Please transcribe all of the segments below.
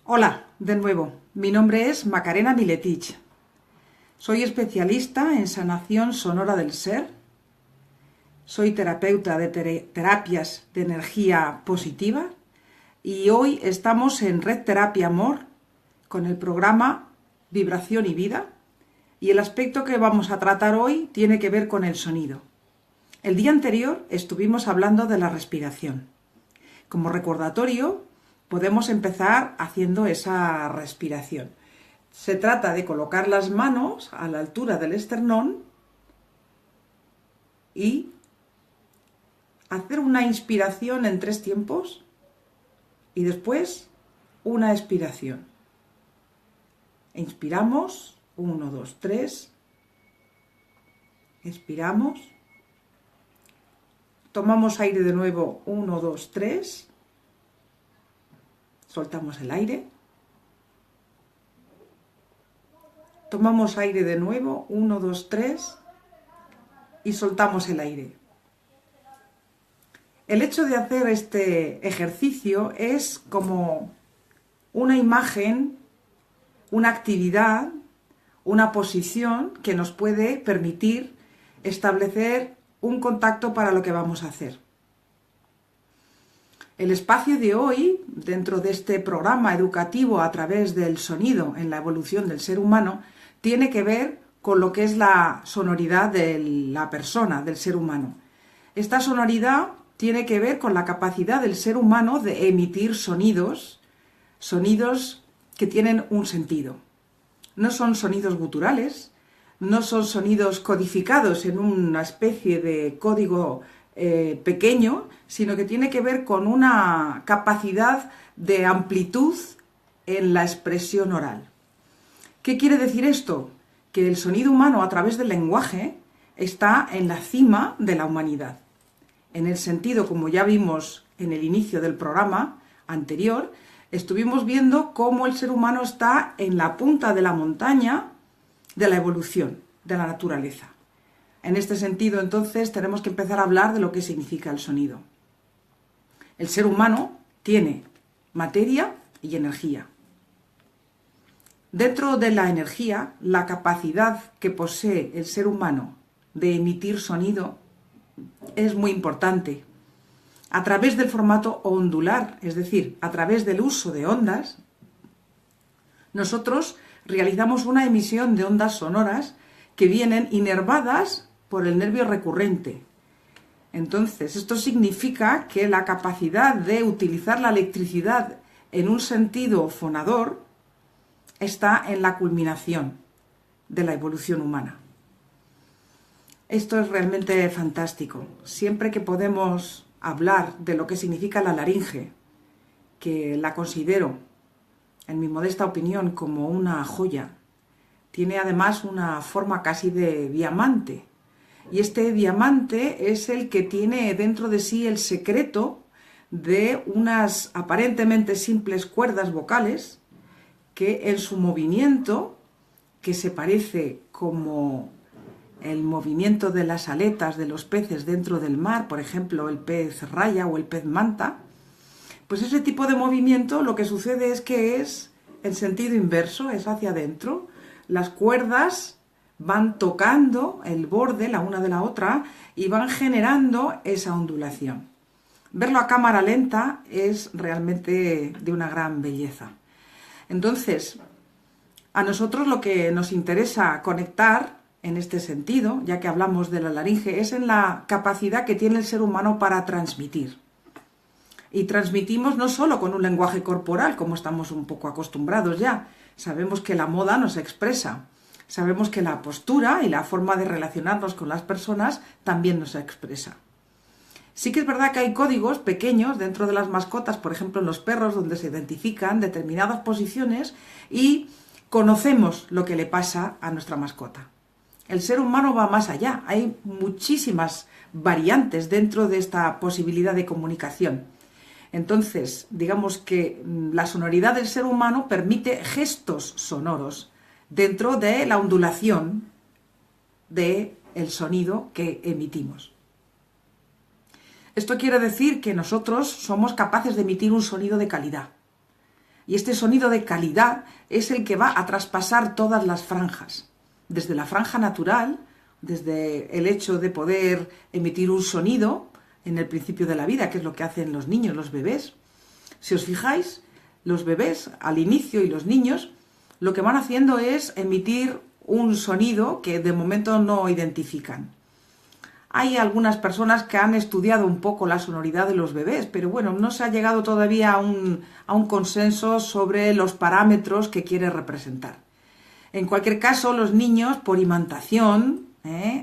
Hola, de nuevo. Mi nombre es Macarena Miletich. Soy especialista en sanación sonora del ser. Soy terapeuta de terapias de energía positiva y hoy estamos en Red Terapia Amor con el programa Vibración y Vida, y el aspecto que vamos a tratar hoy tiene que ver con el sonido. El día anterior estuvimos hablando de la respiración. Como recordatorio, podemos empezar haciendo esa respiración. Se trata de colocar las manos a la altura del esternón y hacer una inspiración en 3 tiempos y después una expiración. Inspiramos, 1, 2, 3. Expiramos. Tomamos aire de nuevo, 1, 2, 3. Soltamos el aire. Tomamos aire de nuevo, 1, 2, 3. Y soltamos el aire. El hecho de hacer este ejercicio es como una imagen, una actividad, una posición que nos puede permitir establecer un contacto para lo que vamos a hacer. El espacio de hoy, dentro de este programa educativo a través del sonido en la evolución del ser humano, tiene que ver con lo que es la sonoridad de la persona, del ser humano. Esta sonoridad tiene que ver con la capacidad del ser humano de emitir sonidos que tienen un sentido. No son sonidos guturales, no son sonidos codificados en una especie de código pequeño, sino que tiene que ver con una capacidad de amplitud en la expresión oral. ¿Qué quiere decir esto? Que el sonido humano a través del lenguaje está en la cima de la humanidad. En el sentido, como ya vimos en el inicio del programa anterior, estuvimos viendo cómo el ser humano está en la punta de la montaña de la evolución, de la naturaleza. En este sentido, entonces, tenemos que empezar a hablar de lo que significa el sonido. El ser humano tiene materia y energía. Dentro de la energía, la capacidad que posee el ser humano de emitir sonido es muy importante. A través del formato ondular, es decir, a través del uso de ondas, nosotros realizamos una emisión de ondas sonoras que vienen inervadas por el nervio recurrente. Entonces, esto significa que la capacidad de utilizar la electricidad en un sentido fonador está en la culminación de la evolución humana. Esto es realmente fantástico. Siempre que podemos hablar de lo que significa la laringe, que la considero, en mi modesta opinión, como una joya, tiene además una forma casi de diamante. Y este diamante es el que tiene dentro de sí el secreto de unas aparentemente simples cuerdas vocales que en su movimiento, que se parece como el movimiento de las aletas de los peces dentro del mar, por ejemplo, el pez raya o el pez manta, pues ese tipo de movimiento lo que sucede es que es el sentido inverso, es hacia adentro. Las cuerdas van tocando el borde la una de la otra y van generando esa ondulación. Verlo a cámara lenta es realmente de una gran belleza. Entonces, a nosotros lo que nos interesa conectar en este sentido, ya que hablamos de la laringe, es en la capacidad que tiene el ser humano para transmitir. Y transmitimos no solo con un lenguaje corporal, como estamos un poco acostumbrados ya. Sabemos que la moda nos expresa. Sabemos que la postura y la forma de relacionarnos con las personas también nos expresa. Sí que es verdad que hay códigos pequeños dentro de las mascotas, por ejemplo en los perros, donde se identifican determinadas posiciones y conocemos lo que le pasa a nuestra mascota. El ser humano va más allá. Hay muchísimas variantes dentro de esta posibilidad de comunicación. Entonces, digamos que la sonoridad del ser humano permite gestos sonoros dentro de la ondulación del sonido que emitimos. Esto quiere decir que nosotros somos capaces de emitir un sonido de calidad. Y este sonido de calidad es el que va a traspasar todas las franjas. Desde la franja natural, desde el hecho de poder emitir un sonido en el principio de la vida, que es lo que hacen los niños, los bebés. Si os fijáis, los bebés al inicio y los niños lo que van haciendo es emitir un sonido que de momento no identifican. Hay algunas personas que han estudiado un poco la sonoridad de los bebés, pero bueno, no se ha llegado todavía a un consenso sobre los parámetros que quiere representar. En cualquier caso, los niños, por imantación,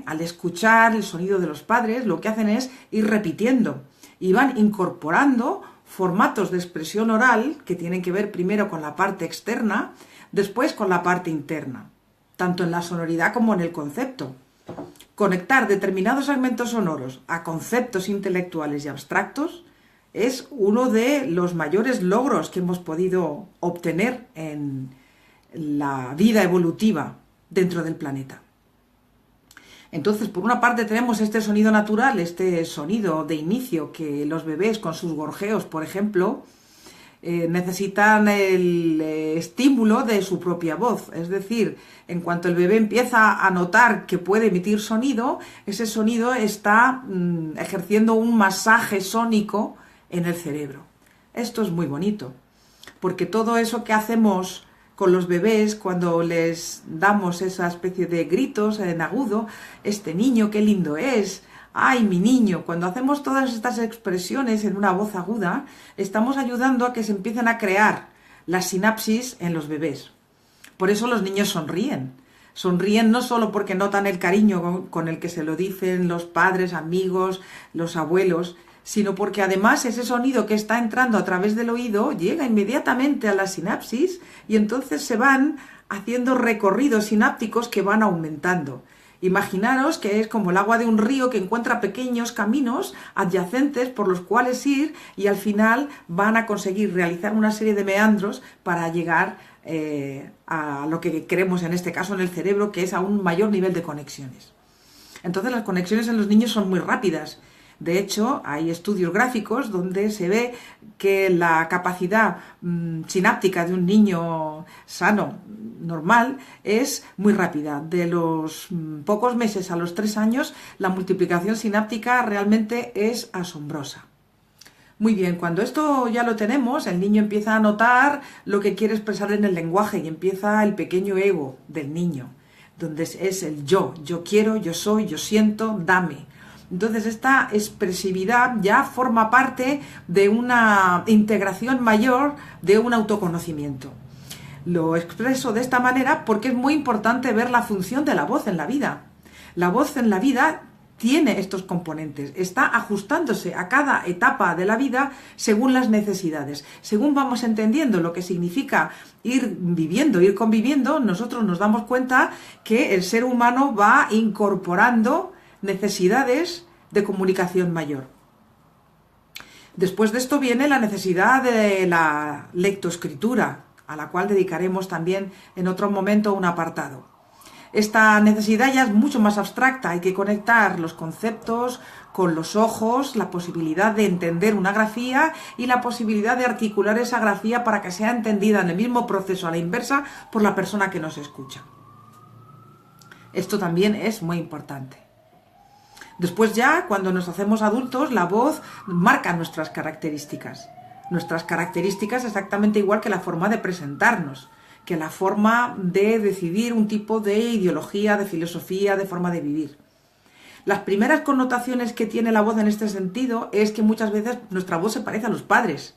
al escuchar el sonido de los padres, lo que hacen es ir repitiendo y van incorporando formatos de expresión oral que tienen que ver primero con la parte externa, después con la parte interna, tanto en la sonoridad como en el concepto. Conectar determinados segmentos sonoros a conceptos intelectuales y abstractos es uno de los mayores logros que hemos podido obtener en la vida evolutiva dentro del planeta. Entonces, por una parte tenemos este sonido natural, este sonido de inicio que los bebés con sus gorjeos, por ejemplo, necesitan el estímulo de su propia voz. Es decir, en cuanto el bebé empieza a notar que puede emitir sonido, ese sonido está ejerciendo un masaje sónico en el cerebro. Esto es muy bonito, porque todo eso que hacemos con los bebés cuando les damos esa especie de gritos en agudo, este niño qué lindo es, ¡ay, mi niño! Cuando hacemos todas estas expresiones en una voz aguda, estamos ayudando a que se empiecen a crear las sinapsis en los bebés. Por eso los niños sonríen. Sonríen no solo porque notan el cariño con el que se lo dicen los padres, amigos, los abuelos, sino porque además ese sonido que está entrando a través del oído llega inmediatamente a la sinapsis y entonces se van haciendo recorridos sinápticos que van aumentando. Imaginaros que es como el agua de un río que encuentra pequeños caminos adyacentes por los cuales ir y al final van a conseguir realizar una serie de meandros para llegar a lo que queremos en este caso en el cerebro, que es a un mayor nivel de conexiones. Entonces las conexiones en los niños son muy rápidas. De hecho, hay estudios gráficos donde se ve que la capacidad sináptica de un niño sano, normal, es muy rápida. De los pocos meses a los 3 años, la multiplicación sináptica realmente es asombrosa. Muy bien, cuando esto ya lo tenemos, el niño empieza a notar lo que quiere expresar en el lenguaje y empieza el pequeño ego del niño, donde es el yo quiero, yo soy, yo siento, dame. Entonces esta expresividad ya forma parte de una integración mayor de un autoconocimiento. Lo expreso de esta manera porque es muy importante ver la función de la voz en la vida. La voz en la vida tiene estos componentes, está ajustándose a cada etapa de la vida según las necesidades. Según vamos entendiendo lo que significa ir viviendo, ir conviviendo, nosotros nos damos cuenta que el ser humano va incorporando necesidades de comunicación mayor. Después de esto viene la necesidad de la lectoescritura, a la cual dedicaremos también en otro momento un apartado. Esta necesidad ya es mucho más abstracta, hay que conectar los conceptos con los ojos, la posibilidad de entender una grafía y la posibilidad de articular esa grafía para que sea entendida en el mismo proceso a la inversa por la persona que nos escucha. Esto también es muy importante. Después ya, cuando nos hacemos adultos, la voz marca nuestras características. Nuestras características exactamente igual que la forma de presentarnos, que la forma de decidir un tipo de ideología, de filosofía, de forma de vivir. Las primeras connotaciones que tiene la voz en este sentido es que muchas veces nuestra voz se parece a los padres.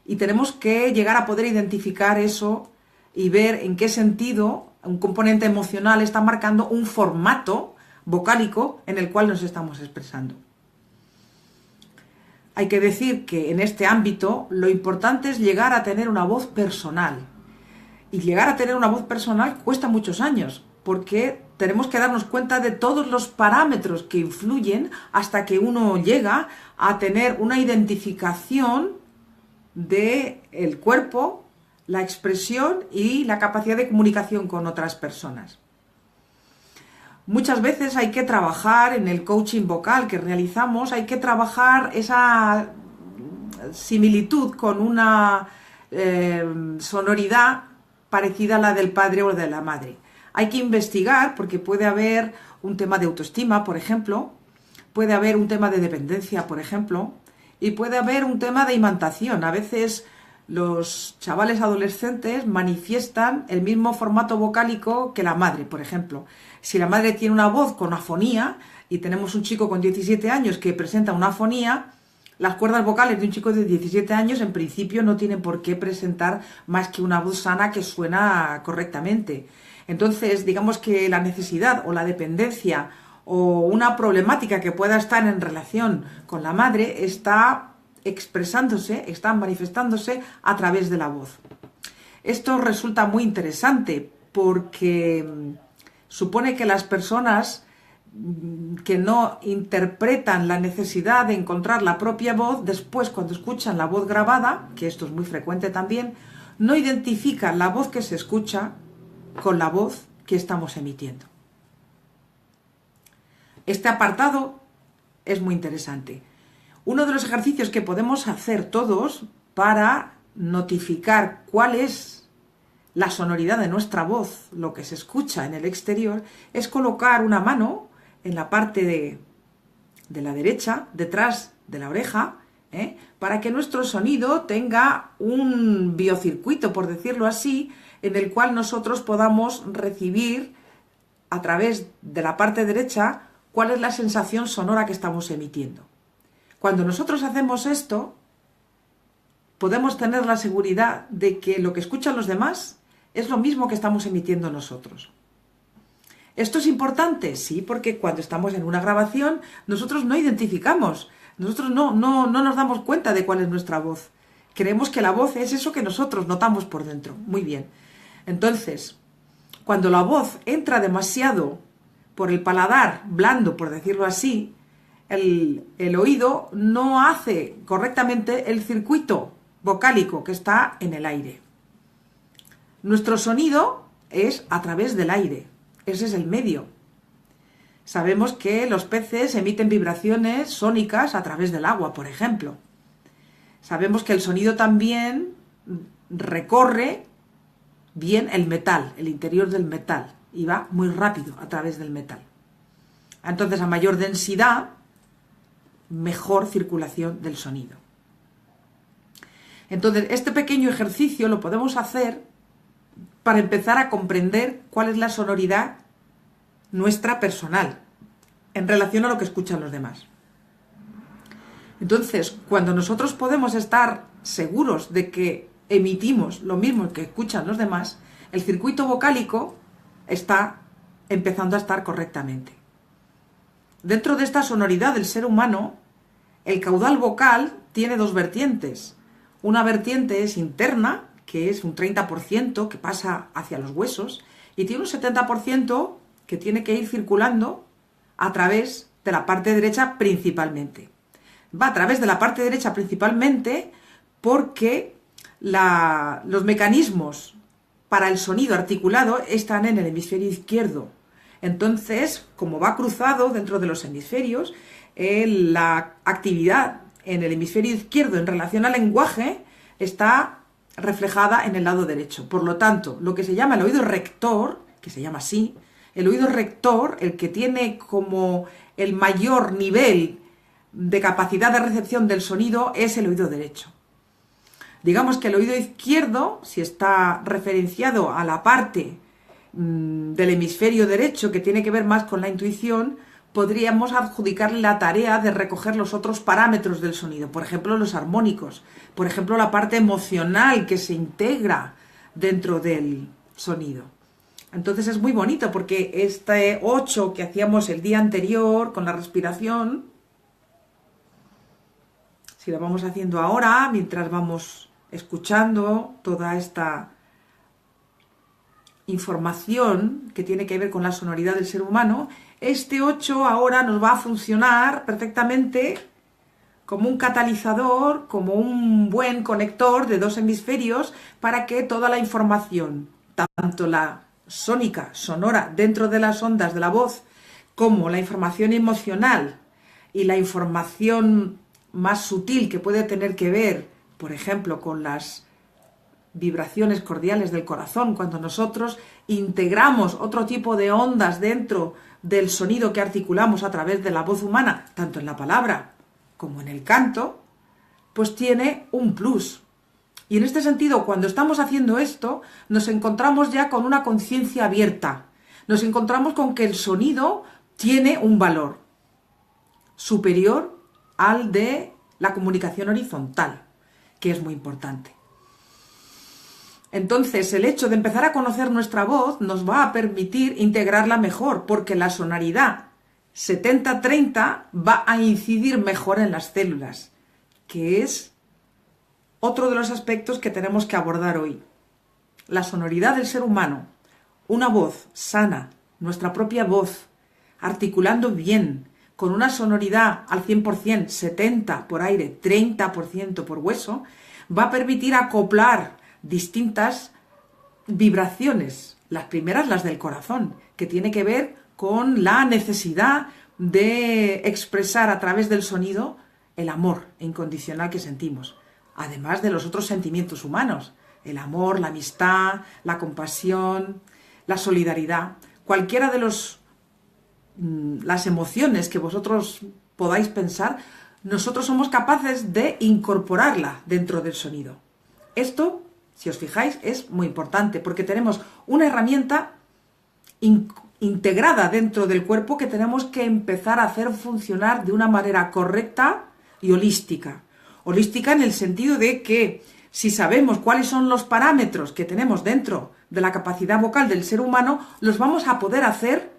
Y tenemos que llegar a poder identificar eso y ver en qué sentido un componente emocional está marcando un formato vocálico en el cual nos estamos expresando. Hay que decir que en este ámbito lo importante es llegar a tener una voz personal. Y llegar a tener una voz personal cuesta muchos años, porque tenemos que darnos cuenta de todos los parámetros que influyen hasta que uno llega a tener una identificación del cuerpo, la expresión y la capacidad de comunicación con otras personas. Muchas veces hay que trabajar en el coaching vocal que realizamos, hay que trabajar esa similitud con una sonoridad parecida a la del padre o de la madre. Hay que investigar porque puede haber un tema de autoestima, por ejemplo, puede haber un tema de dependencia, por ejemplo, y puede haber un tema de imantación. A veces los chavales adolescentes manifiestan el mismo formato vocálico que la madre, por ejemplo. Si la madre tiene una voz con afonía y tenemos un chico con 17 años que presenta una afonía, las cuerdas vocales de un chico de 17 años en principio no tienen por qué presentar más que una voz sana que suena correctamente. Entonces, digamos que la necesidad o la dependencia o una problemática que pueda estar en relación con la madre está expresándose, está manifestándose a través de la voz. Esto resulta muy interesante porque supone que las personas que no interpretan la necesidad de encontrar la propia voz, después cuando escuchan la voz grabada, que esto es muy frecuente también, no identifican la voz que se escucha con la voz que estamos emitiendo. Este apartado es muy interesante. Uno de los ejercicios que podemos hacer todos para notificar cuál es la sonoridad de nuestra voz, lo que se escucha en el exterior, es colocar una mano en la parte de la derecha, detrás de la oreja, para que nuestro sonido tenga un biocircuito, por decirlo así, en el cual nosotros podamos recibir a través de la parte derecha cuál es la sensación sonora que estamos emitiendo. Cuando nosotros hacemos esto, podemos tener la seguridad de que lo que escuchan los demás es lo mismo que estamos emitiendo nosotros. ¿Esto es importante? Sí, porque cuando estamos en una grabación, nosotros no identificamos, nosotros no nos damos cuenta de cuál es nuestra voz. Creemos que la voz es eso que nosotros notamos por dentro. Muy bien. Entonces, cuando la voz entra demasiado por el paladar blando, por decirlo así, el oído no hace correctamente el circuito vocálico que está en el aire. Nuestro sonido es a través del aire. Ese es el medio. Sabemos que los peces emiten vibraciones sónicas a través del agua, por ejemplo. Sabemos que el sonido también recorre bien el metal, el interior del metal, y va muy rápido a través del metal. Entonces, a mayor densidad, mejor circulación del sonido. Entonces, este pequeño ejercicio lo podemos hacer para empezar a comprender cuál es la sonoridad nuestra personal en relación a lo que escuchan los demás. Entonces, cuando nosotros podemos estar seguros de que emitimos lo mismo que escuchan los demás, el circuito vocálico está empezando a estar correctamente. Dentro de esta sonoridad del ser humano, el caudal vocal tiene dos vertientes. Una vertiente es interna, que es un 30% que pasa hacia los huesos, y tiene un 70% que tiene que ir circulando a través de la parte derecha principalmente. Va a través de la parte derecha principalmente porque los mecanismos para el sonido articulado están en el hemisferio izquierdo. Entonces, como va cruzado dentro de los hemisferios, la actividad en el hemisferio izquierdo en relación al lenguaje está reflejada en el lado derecho. Por lo tanto, lo que se llama el oído rector, que se llama así, el oído rector, el que tiene como el mayor nivel de capacidad de recepción del sonido, es el oído derecho. Digamos que el oído izquierdo, si está referenciado a la parte del hemisferio derecho, que tiene que ver más con la intuición, podríamos adjudicarle la tarea de recoger los otros parámetros del sonido, por ejemplo, los armónicos, por ejemplo, la parte emocional que se integra dentro del sonido. Entonces es muy bonito porque este 8 que hacíamos el día anterior con la respiración, si lo vamos haciendo ahora, mientras vamos escuchando toda esta información que tiene que ver con la sonoridad del ser humano, este 8 ahora nos va a funcionar perfectamente como un catalizador, como un buen conector de dos hemisferios para que toda la información, tanto la sónica, sonora, dentro de las ondas de la voz, como la información emocional y la información más sutil que puede tener que ver, por ejemplo, con las vibraciones cordiales del corazón, cuando nosotros integramos otro tipo de ondas dentro del sonido que articulamos a través de la voz humana, tanto en la palabra como en el canto, pues tiene un plus. Y en este sentido, cuando estamos haciendo esto, nos encontramos ya con una conciencia abierta. Nos encontramos con que el sonido tiene un valor superior al de la comunicación horizontal, que es muy importante. Entonces, el hecho de empezar a conocer nuestra voz nos va a permitir integrarla mejor, porque la sonoridad 70-30 va a incidir mejor en las células, que es otro de los aspectos que tenemos que abordar hoy. La sonoridad del ser humano, una voz sana, nuestra propia voz, articulando bien, con una sonoridad al 100%, 70% por aire, 30% por hueso, va a permitir acoplar distintas vibraciones. Las primeras, las del corazón, que tiene que ver con la necesidad de expresar a través del sonido el amor incondicional que sentimos, además de los otros sentimientos humanos, el amor, la amistad, la compasión, la solidaridad, cualquiera de las emociones que vosotros podáis pensar, nosotros somos capaces de incorporarla dentro del sonido. Esto, si os fijáis, es muy importante porque tenemos una herramienta integrada dentro del cuerpo que tenemos que empezar a hacer funcionar de una manera correcta y holística. Holística en el sentido de que si sabemos cuáles son los parámetros que tenemos dentro de la capacidad vocal del ser humano, los vamos a poder hacer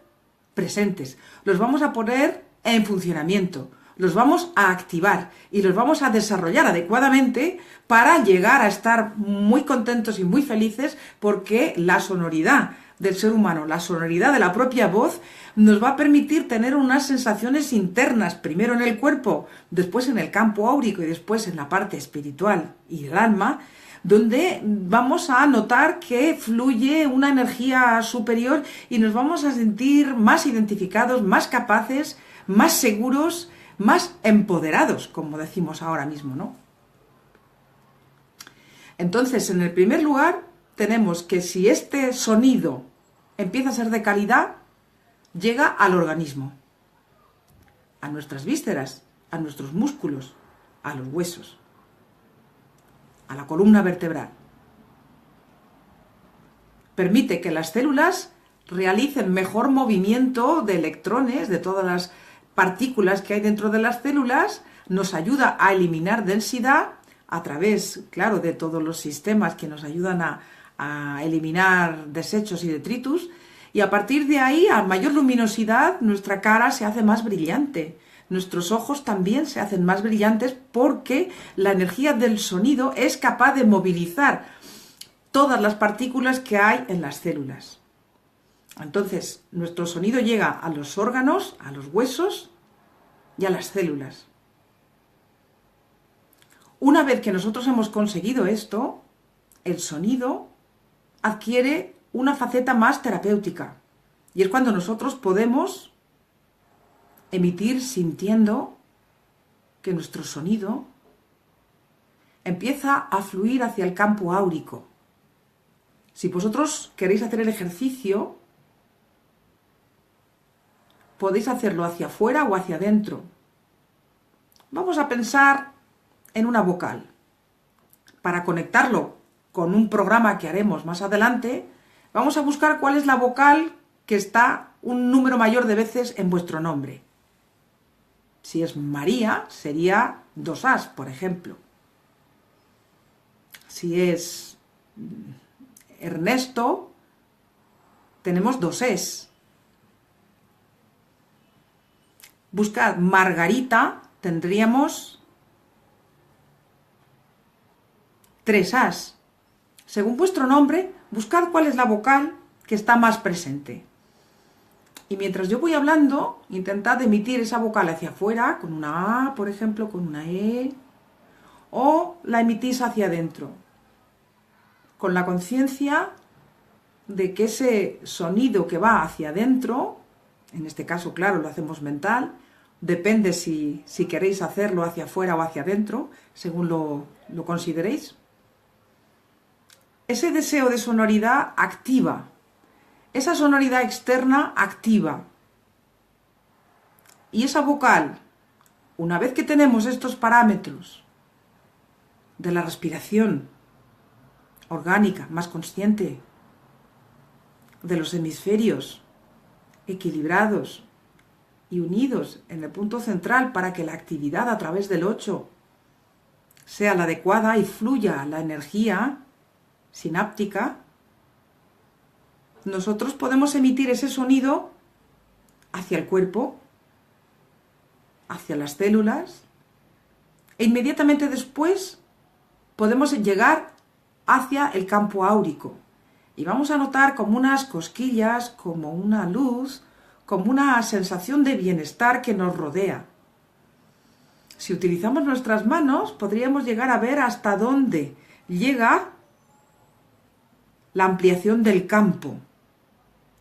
presentes, los vamos a poner en funcionamiento, los vamos a activar y los vamos a desarrollar adecuadamente para llegar a estar muy contentos y muy felices, porque la sonoridad del ser humano, la sonoridad de la propia voz, nos va a permitir tener unas sensaciones internas, primero en el cuerpo, después en el campo áurico y después en la parte espiritual y el alma, donde vamos a notar que fluye una energía superior y nos vamos a sentir más identificados, más capaces, más seguros, más empoderados, como decimos ahora mismo, ¿no? Entonces, en el primer lugar, tenemos que si este sonido empieza a ser de calidad, llega al organismo, a nuestras vísceras, a nuestros músculos, a los huesos, a la columna vertebral. Permite que las células realicen mejor movimiento de electrones, de todas las partículas que hay dentro de las células, nos ayuda a eliminar densidad a través, claro, de todos los sistemas que nos ayudan a eliminar desechos y detritus, y a partir de ahí, a mayor luminosidad, nuestra cara se hace más brillante. Nuestros ojos también se hacen más brillantes porque la energía del sonido es capaz de movilizar todas las partículas que hay en las células. Entonces, nuestro sonido llega a los órganos, a los huesos y a las células. Una vez que nosotros hemos conseguido esto, el sonido adquiere una faceta más terapéutica. Y es cuando nosotros podemos emitir sintiendo que nuestro sonido empieza a fluir hacia el campo áurico. Si vosotros queréis hacer el ejercicio, podéis hacerlo hacia afuera o hacia adentro. Vamos a pensar en una vocal. Para conectarlo con un programa que haremos más adelante, vamos a buscar cuál es la vocal que está un número mayor de veces en vuestro nombre. Si es María, sería 2 As, por ejemplo. Si es Ernesto, tenemos 2 Es. Buscad Margarita, tendríamos 3 As. Según vuestro nombre, buscad cuál es la vocal que está más presente. Y mientras yo voy hablando, intentad emitir esa vocal hacia afuera, con una A, por ejemplo, con una E, o la emitís hacia adentro, con la conciencia de que ese sonido que va hacia adentro, en este caso, claro, lo hacemos mental, depende si queréis hacerlo hacia afuera o hacia adentro, según lo consideréis. ese deseo de sonoridad activa, esa sonoridad externa activa. Y esa vocal, una vez que tenemos estos parámetros de la respiración orgánica, más consciente, de los hemisferios equilibrados y unidos en el punto central para que la actividad a través del 8 sea la adecuada y fluya la energía sináptica, nosotros podemos emitir ese sonido hacia el cuerpo, hacia las células, e inmediatamente después podemos llegar hacia el campo áurico. Y vamos a notar como unas cosquillas, como una luz, como una sensación de bienestar que nos rodea. Si utilizamos nuestras manos, podríamos llegar a ver hasta dónde llega la ampliación del campo,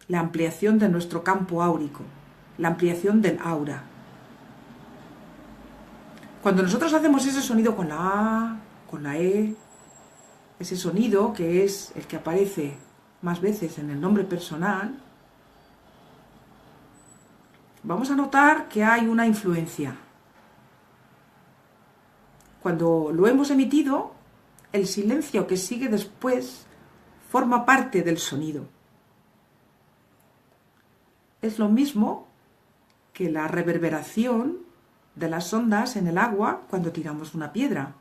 la ampliación de nuestro campo áurico, la ampliación del aura. Cuando nosotros hacemos ese sonido con la A, con la E, ese sonido que es el que aparece más veces en el nombre personal, vamos a notar que hay una influencia. Cuando lo hemos emitido, el silencio que sigue después forma parte del sonido. Es lo mismo que la reverberación de las ondas en el agua cuando tiramos una piedra.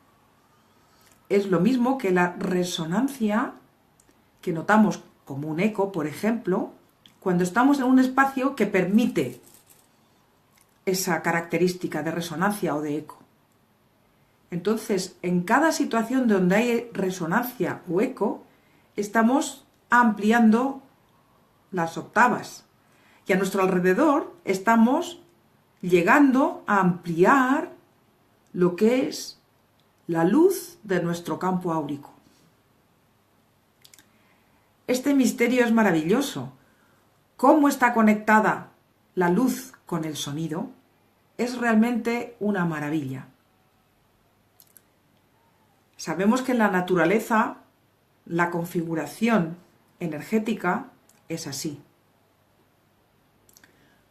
Es lo mismo que la resonancia que notamos como un eco, por ejemplo, cuando estamos en un espacio que permite esa característica de resonancia o de eco. Entonces, en cada situación donde hay resonancia o eco, estamos ampliando las octavas. Y a nuestro alrededor estamos llegando a ampliar lo que es la luz de nuestro campo áurico. Este misterio es maravilloso. ¿Cómo está conectada la luz con el sonido? Es realmente una maravilla. Sabemos que en la naturaleza la configuración energética es así.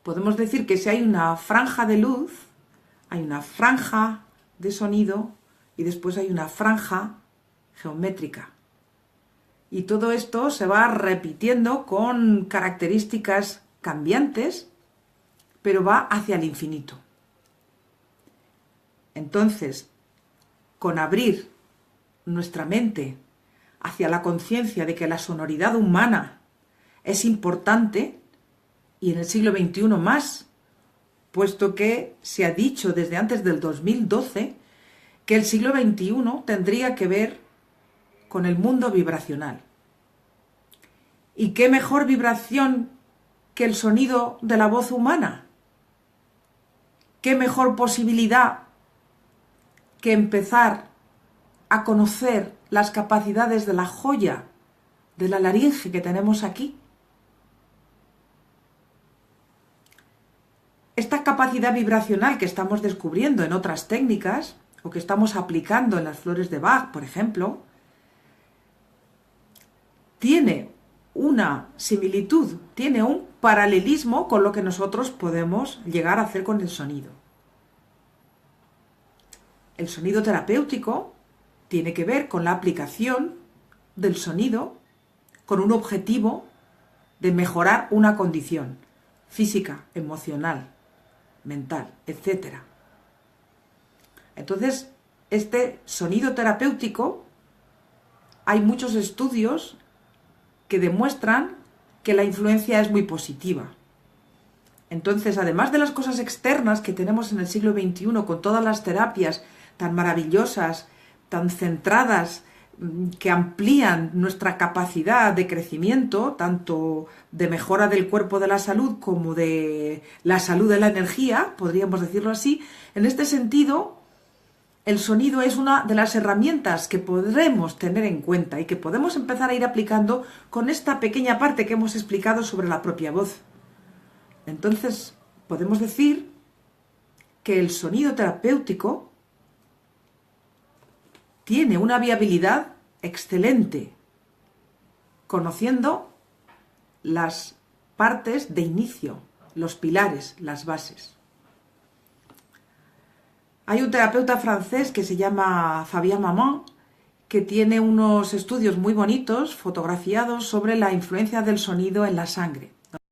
Podemos decir que si hay una franja de luz, hay una franja de sonido y después hay una franja geométrica. Y todo esto se va repitiendo con características cambiantes, pero va hacia el infinito. Entonces, con abrir nuestra mente hacia la conciencia de que la sonoridad humana es importante, y en el siglo XXI más, puesto que se ha dicho desde antes del 2012 que el siglo XXI tendría que ver con el mundo vibracional. ¿Y qué mejor vibración que el sonido de la voz humana? ¿Qué mejor posibilidad que empezar a conocer las capacidades de la joya, de la laringe que tenemos aquí? Esta capacidad vibracional que estamos descubriendo en otras técnicas o que estamos aplicando en las flores de Bach, por ejemplo, tiene una similitud, tiene un paralelismo con lo que nosotros podemos llegar a hacer con el sonido. El sonido terapéutico tiene que ver con la aplicación del sonido con un objetivo de mejorar una condición física, emocional, mental, etc. Entonces, este sonido terapéutico, hay muchos estudios que demuestran que la influencia es muy positiva. Entonces, además de las cosas externas que tenemos en el siglo XXI con todas las terapias tan maravillosas, tan centradas, que amplían nuestra capacidad de crecimiento, tanto de mejora del cuerpo de la salud como de la salud de la energía, podríamos decirlo así, en este sentido, el sonido es una de las herramientas que podremos tener en cuenta y que podemos empezar a ir aplicando con esta pequeña parte que hemos explicado sobre la propia voz. Entonces, podemos decir que el sonido terapéutico tiene una viabilidad excelente conociendo las partes de inicio, los pilares, las bases. Hay un terapeuta francés que se llama Fabien Maman, que tiene unos estudios muy bonitos, fotografiados, sobre la influencia del sonido en la sangre.